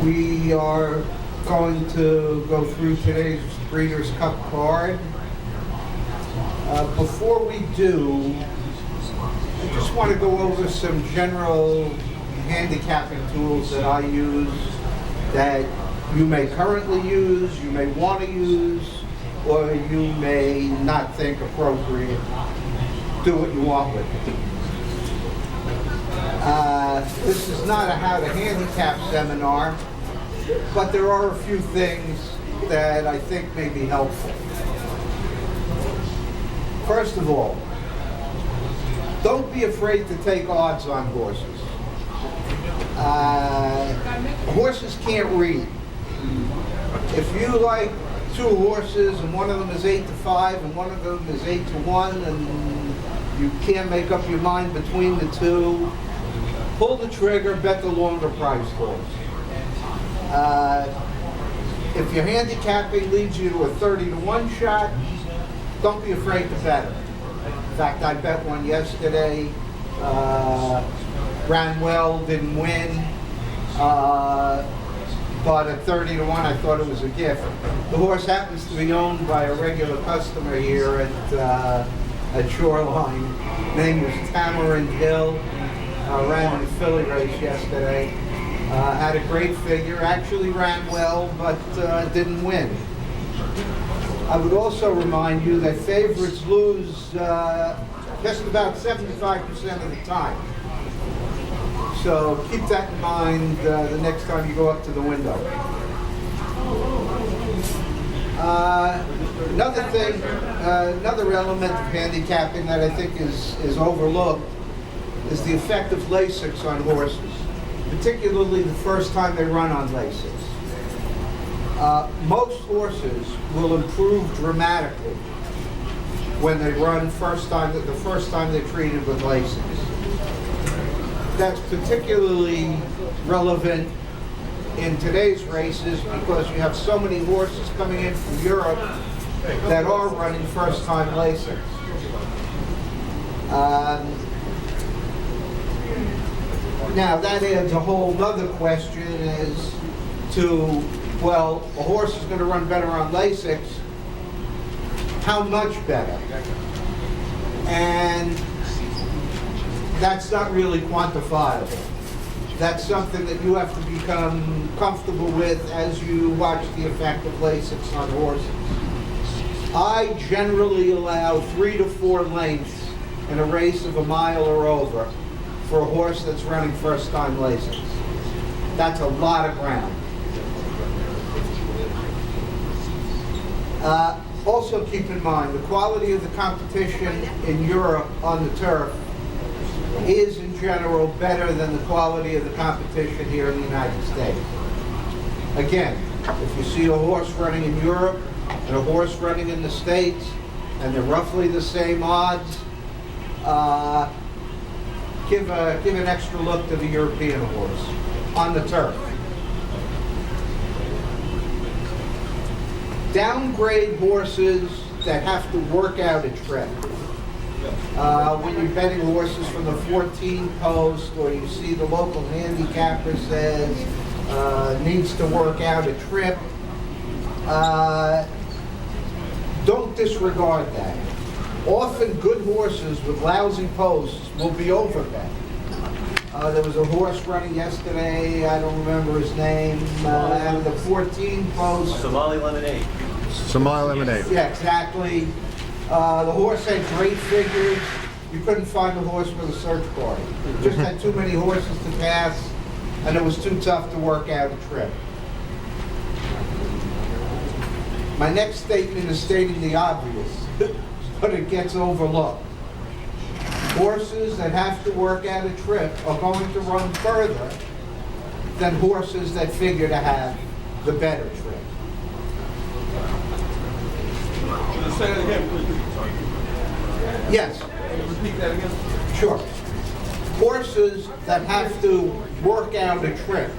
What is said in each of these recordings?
We are going to go through today's Breeders' Cup card. Before we do, I just want to go over some general handicapping tools that I use that you may currently use, you may want to use, or you may not think appropriate. Do what you want with it. This is not a how to handicap seminar, but there are a few things that I think may be helpful. First of all, don't be afraid to take odds on horses. Horses can't read. If you like two horses and one of them is 8-5 and one of them is 8-1 and you can't make up your mind between the two, pull the trigger, bet the longer price horse. If your handicapping leads you to a 30-1 shot, don't be afraid to bet it. In fact, I bet one yesterday, ran well, didn't win, but at 30-1 I thought it was a gift. The horse happens to be owned by a regular customer here at Shoreline. His name was Tamarind Hill. Ran in the filly race yesterday. Had a great figure, actually ran well, but didn't win. I would also remind you that favorites lose just about 75% of the time. So keep that in mind the next time you go up to the window. Another thing, another element of handicapping that I think is overlooked is the effect of Lasix on horses, particularly the first time they run on Lasix. Most horses will improve dramatically when they run the first time they're treated with Lasix. That's particularly relevant in today's races because you have so many horses coming in from Europe that are running first-time Lasix. Now that adds a whole other question as to, well, a horse is going to run better on Lasix. How much better? And that's not really quantifiable. That's something that you have to become comfortable with as you watch the effect of Lasix on horses. I generally allow 3 to 4 lengths in a race of a mile or over for a horse that's running first-time Lasix. That's a lot of ground. Also keep in mind, the quality of the competition in Europe on the turf is in general better than the quality of the competition here in the United States. Again, if you see a horse running in Europe and a horse running in the States and they're roughly the same odds, give an extra look to the European horse on the turf. Downgrade horses that have to work out a trip. When you're betting horses from the 14 post, or you see the local handicapper says needs to work out a trip, don't disregard that. Often good horses with lousy posts will be overbet. There was a horse running yesterday, I don't remember his name, out of the 14 post. Somali Lemonade. Somali Lemonade. Yeah, exactly. The horse had great figures. You couldn't find the horse with a search party. Just had too many horses to pass, and it was too tough to work out a trip. My next statement is stating the obvious, but it gets overlooked. Horses that have to work out a trip are going to run further than horses that figure to have the better trip. Say that again, please. Yes. Repeat that again. Sure. Horses that have to work out a trip.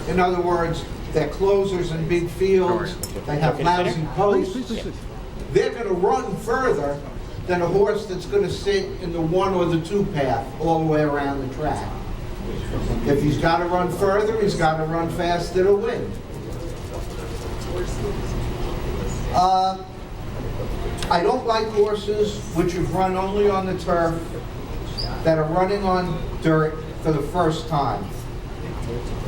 In other words, they're closers in big fields, they have lousy posts. They're going to run further than a horse that's going to sit in the 1 or the 2 path all the way around the track. If he's got to run further, he's got to run faster to win. I don't like horses which have run only on the turf that are running on dirt for the first time,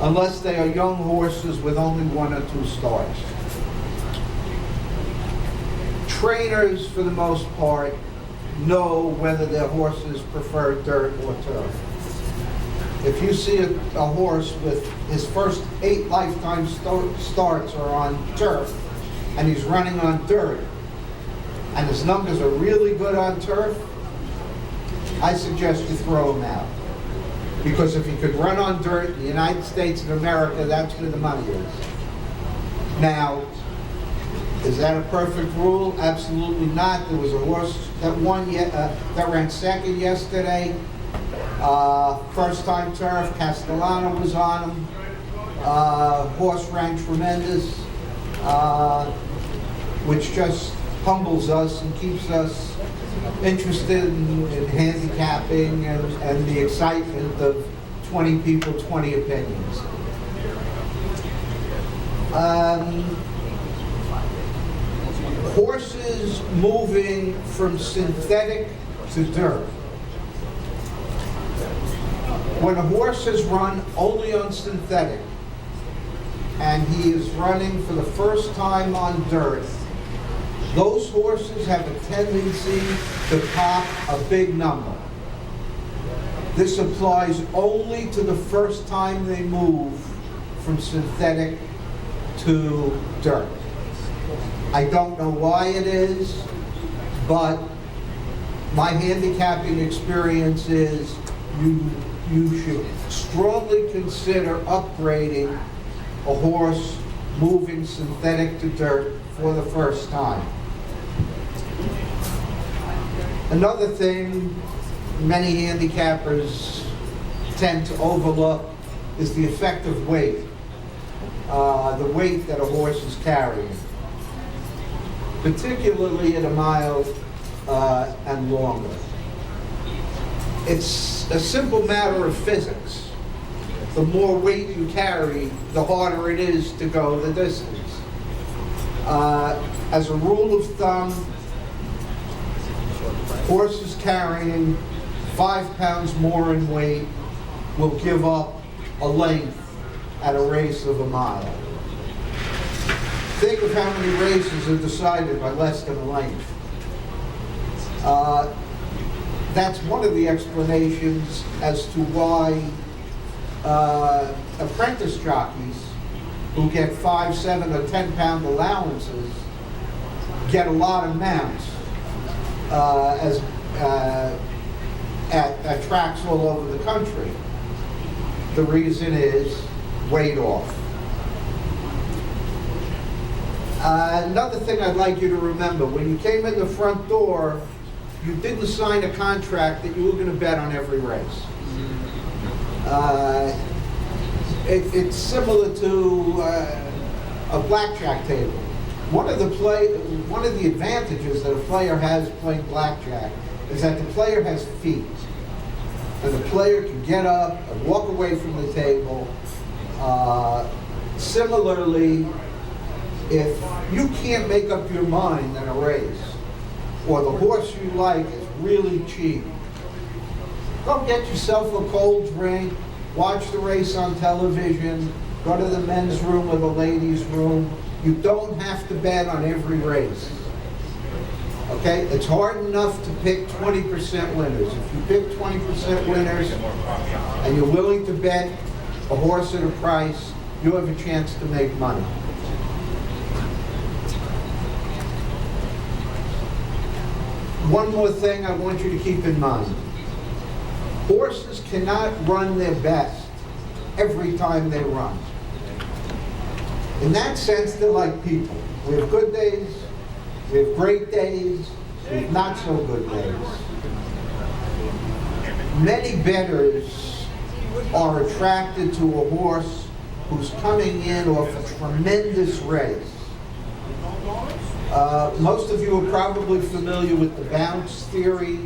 unless they are young horses with only 1 or 2 starts. Trainers, for the most part, know whether their horses prefer dirt or turf. If you see a horse with his first 8 lifetime starts are on turf, and he's running on dirt, and his numbers are really good on turf, I suggest you throw him out. Because if he could run on dirt in the United States of America, that's where the money is. Now, is that a perfect rule? Absolutely not. There was a horse that that ran second yesterday. First time turf, Castellano was on him. Horse ran tremendous, which just humbles us and keeps us interested in handicapping and the excitement of 20 people, 20 opinions. Horses moving from synthetic to dirt. When a horse has run only on synthetic and he is running for the first time on dirt, those horses have a tendency to pop a big number. This applies only to the first time they move from synthetic to dirt. I don't know why it is, but my handicapping experience is you should strongly consider upgrading a horse moving synthetic to dirt for the first time. Another thing many handicappers tend to overlook is the effect of weight, the weight that a horse is carrying, particularly at a mile and longer. It's a simple matter of physics. The more weight you carry, the harder it is to go the distance. As a rule of thumb, horses carrying 5 pounds more in weight will give up a length at a race of a mile. Think of how many races are decided by less than a length. That's one of the explanations as to why apprentice jockeys who get 5, 7, or 10 pound allowances get a lot of mounts at tracks all over the country. The reason is weight off. Another thing I'd like you to remember, when you came in the front door, you didn't sign a contract that you were going to bet on every race. It's similar to a blackjack table. One of the advantages that a player has playing blackjack is that the player has feet, and the player can get up and walk away from the table. Similarly, if you can't make up your mind in a race, or the horse you like is really cheap, go get yourself a cold drink, watch the race on television, go to the men's room or the ladies' room. You don't have to bet on every race. Okay? It's hard enough to pick 20% winners. If you pick 20% winners and you're willing to bet a horse at a price, you have a chance to make money. One more thing I want you to keep in mind. Horses cannot run their best every time they run. In that sense, they're like people. We have good days, we have great days, we have not so good days. Many bettors are attracted to a horse who's coming in off a tremendous race. Most of you are probably familiar with the bounce theory.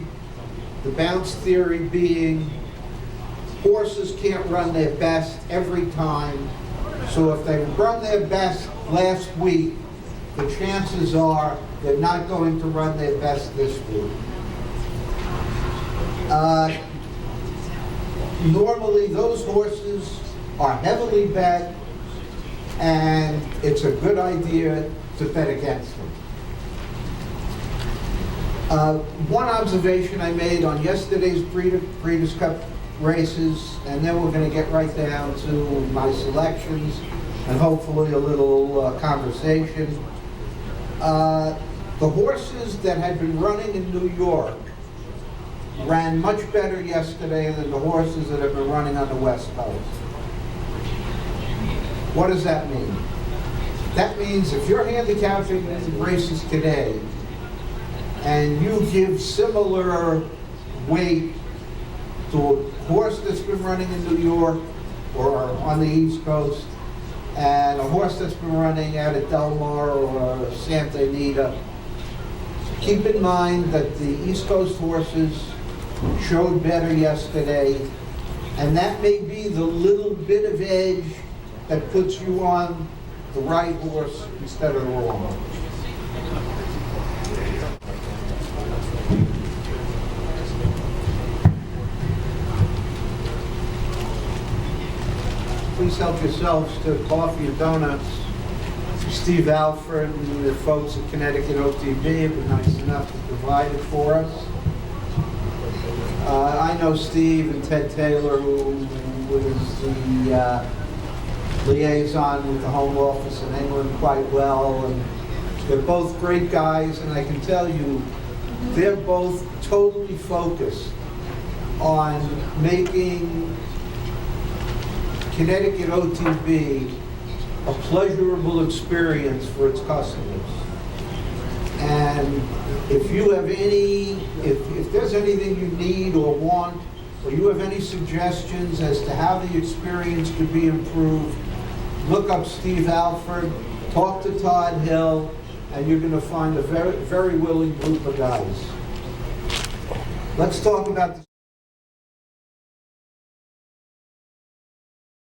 The bounce theory being horses can't run their best every time. So if they run their best last week, the chances are they're not going to run their best this week. Normally, those horses are heavily bet, and it's a good idea to bet against them. One observation I made on yesterday's Breeders' Cup races, and then we're going to get right down to my selections and hopefully a little conversation. The horses that had been running in New York ran much better yesterday than the horses that have been running on the West Coast. What does that mean? That means if you're handicapping races today and you give similar weight to a horse that's been running in New York or on the East Coast and a horse that's been running out at Del Mar or Santa Anita, keep in mind that the East Coast horses showed better yesterday, and that may be the little bit of edge that puts you on the right horse instead of the wrong one. Please help yourselves to coffee and donuts. Steve Alford and the folks at Connecticut OTB have been nice enough to provide it for us. I know Steve and Ted Taylor, who was the liaison with the Home Office in England, quite well, and they're both great guys, and I can tell you, they're both totally focused on making Connecticut OTB a pleasurable experience for its customers. And if you have if there's anything you need or want, or you have any suggestions as to how the experience could be improved, look up Steve Alford, talk to Todd Hill, and you're going to find a very, very willing group of guys. Let's talk about the